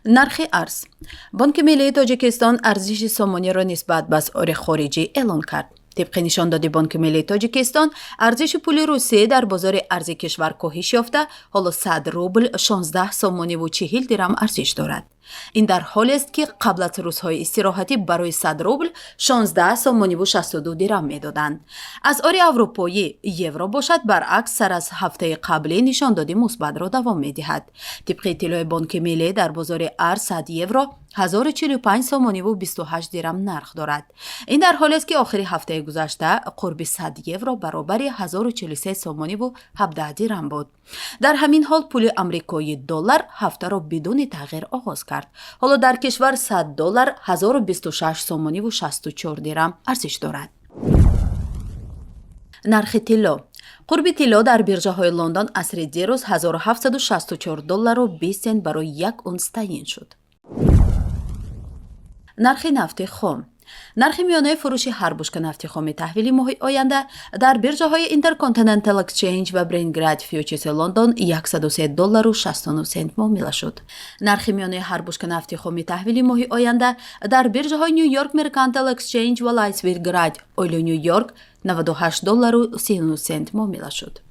нархи арз. Банки миллии Тоҷикистон арзиши сомониро нисбат ба асъори хориҷӣ эълон кард. طبق нишондоди Банки миллии Тоҷикистон, арзиши пули Русия дар бозори арзи кишвар коҳиш ёфта, ҳоло 100 рубл 16 сомониву 40 дирам арзиш дорад. ин дар ҳолест ки қабл аз рӯзҳои истироҳатӣ барои 100 рубл 16 сомониву 62 дирам медоданд. асъори аврупоӣ евро бошад, баръакс сар аз ҳафтаи қаблӣ нишондоди мусбатро давом медиҳад. طبق иттилои Банки миллӣ дар бозори арз 100 евро 1045 сомониву 28 дирам нарх дорад. ин дар ҳолест ки охири ҳафтаи гузашта қурби 100 евро баробари 1043 сомониву 17 дирам буд. дар ҳамин ҳол пули амрикои доллар ҳафтаро бидуни тағйир оғоз кард. ҳоло дар кишвар 100 доллар 1026 сомониву 64 дирам арзиш дорад. нархи тилло. қурби тилло дар биржаҳои Лондон асри дирӯз 1764 доллару 20 сент барои 1 унс таъин шуд. нархи нафти хом. нархи миёнаи фурӯши ҳар бушка нафти хоми таҳвили моҳи оянда дар биржаҳои Intercontinental Exchange ва Brent фьючерси Лондон 103 доллару 69 сент муомила шуд. нархи миёнаи ҳар бушка нафти хоми таҳвили моҳи оянда дар биржаҳои New York Mercantile Exchange ва Lightsville Oil New York 98 доллару 39 сент муомила шуд.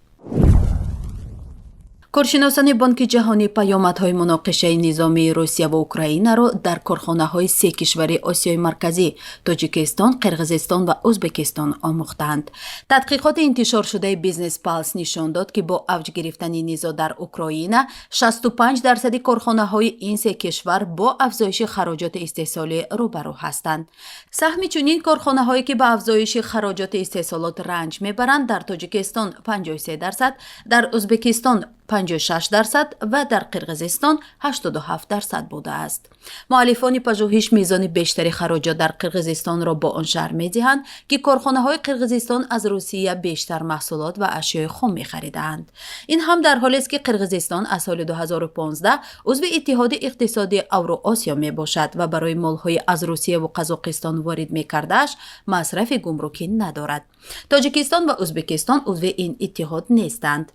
коршиносони Банки ҷаҳонӣ паёмадҳои муноқишаи низомии Русия ва Украинаро дар корхонаҳои се кишвари Осиёи Марказӣ Тоҷикистон, Қирғизистон ва Ӯзбекистон омӯхтанд. тадқиқоти интишоршудаи Business Pulse нишон дод, ки бо авҷ гирифтани низоъ дар Украина 65% корхонаҳои ин се кишвар бо афзоиши хароҷоти истеҳсолӣ рӯбарӯ ҳастанд. саҳми чунин корхонаҳое ки ба афзоиши хароҷоти истеҳсолот ранҷ мебаранд дар Тоҷикистон 53%, дар Ӯзбекистон 56% ва дар Қирғизистон 87% будааст. муаллифони пажӯҳиш мизони бештари хароҷот дар Қирғизистонро бо он шарҳ медиҳанд, ки корхонаҳои Қирғизистон аз Русия бештар маҳсулот ва ашёи хом мехаридаанд. ин ҳам дар ҳолест ки Қирғизистон аз соли 2015 узви иттиҳоди иқтисодии Авроосиё мебошад ва барои молҳои аз Русия ва Қазоқистон ворид мекардааш масрафи гумрукӣ надорад. Тоҷикистон ва Ӯзбекистон узви ин иттиҳод нестанд.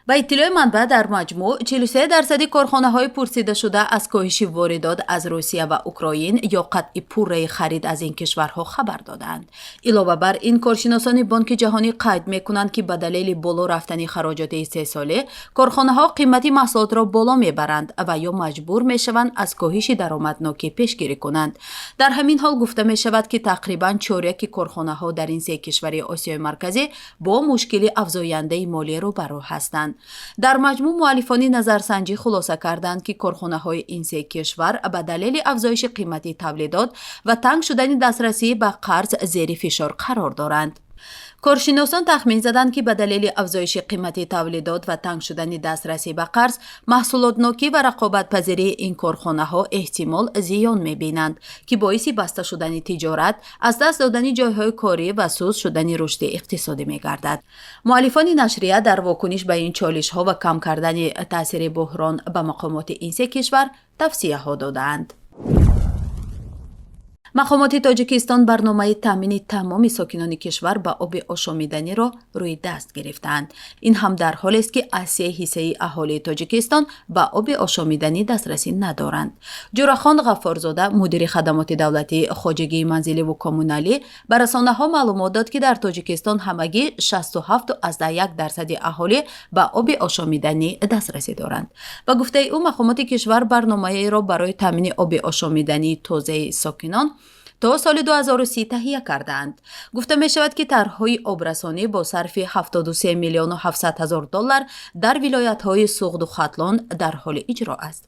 ба иттилои манбаъ, дар маҷмӯъ 43% корхонаҳои пурсидашуда аз коҳиши воридот аз Русия ва Украин ё қатъи пурраи харид аз ин кишварҳо хабар доданд. илова бар ин, коршиносони Банки ҷаҳонӣ қайд мекунанд, ки ба далели боло рафтани хароҷоти истеҳсолӣ корхонаҳо қимати маҳсулотро боло мебаранд ва ё маҷбур мешаванд аз коҳиши даромаднокӣ пешгирӣ кунанд. дар ҳамин ҳол гуфта мешавад, ки тақрибан чоряки корхонаҳо дар ин се кишвари Осиёи Марказӣ бо мушкили афзояндаи молӣ рӯбарӯ ҳастанд. дар маҷмӯъ муаллифони назарсанҷӣ хулоса карданд, ки корхонаҳои ин се кишвар ба далели афзоиши қимати тавлидот ва танг шудани дастрасӣ ба қарз зери фишор қарор доранд. коршиносон тахмин заданд, ки ба далели афзоиши қимати тавлидот ва танг шудани дастрасӣ ба қарз, маҳсулотнокӣ ва рақобатпазирии ин корхонаҳо эҳтимол зиён мебинанд, ки боиси баста шудани тиҷорат, аз даст додани ҷойҳои корӣ ва суст шудани рушди иқтисодӣ мегардад. муаллифони нашрия дар вокуниш ба ин чолишҳо ва кам кардани таъсири буҳрон ба мақомоти ин се кишвар тавсияҳо доданд. мақомоти Тоҷикистон барномаи таъмини тамоми сокинони кишвар ба оби ошомиданиро рӯи даст гирифтаанд. ин ҳам дар ҳолест, ки аз 3 ҳиссаи аҳолии Тоҷикистон ба оби ошомиданӣ дастрасӣ надоранд. ҷурахон Ғаффорзода, мудири хадамоти давлатии хоҷагии манзиливу коммуналӣ, ба расонаҳо маълумот дод, ки дар Тоҷикистон ҳамагӣ 67.1% аҳолӣ ба оби ошомиданӣ дастрасӣ доранд. ба гуфтаи ӯ, мақомоти кишвар барномаеро барои таъмини оби ошомидании тозаи сокинон то соли 2030 таҳия кардаанд. гуфта мешавад, ки тарҳҳои обрасонӣ бо сарфи 73 миллиону 700 ҳазор доллар дар вилоятҳои Суғду Хатлон дар ҳоли иҷро аст.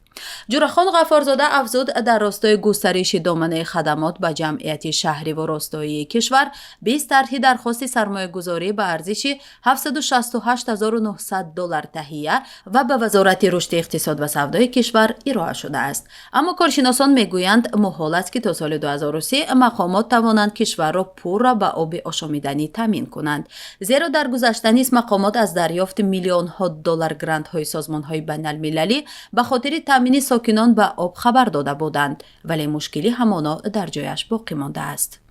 ҷурахон Ғаффорзода афзуд, дар ростої густариши доманаи хадамот ба ҷамъияти шаҳриву ростовии кишвар 20 тарҳи дархости сармоягузорӣ ба арзиши 768900 доллар таҳия ва ба Вазорати рушди иқтисод ва савдои кишвар ироа шудааст. аммо коршиносон мегӯянд, муҳол аст, ки то соли 2030 мақомот тавонанд кишварро пурра ба оби ошомиданӣ таъмин кунанд. зеро дар гузашта низ мақомот аз дарёфти миллионҳо доллар грантҳои созмонҳои байналмилалӣ ба хотири таъмини сокинон ба об хабар дода буданд, вале мушкили ҳамоно дар ҷояш боқӣ мондааст.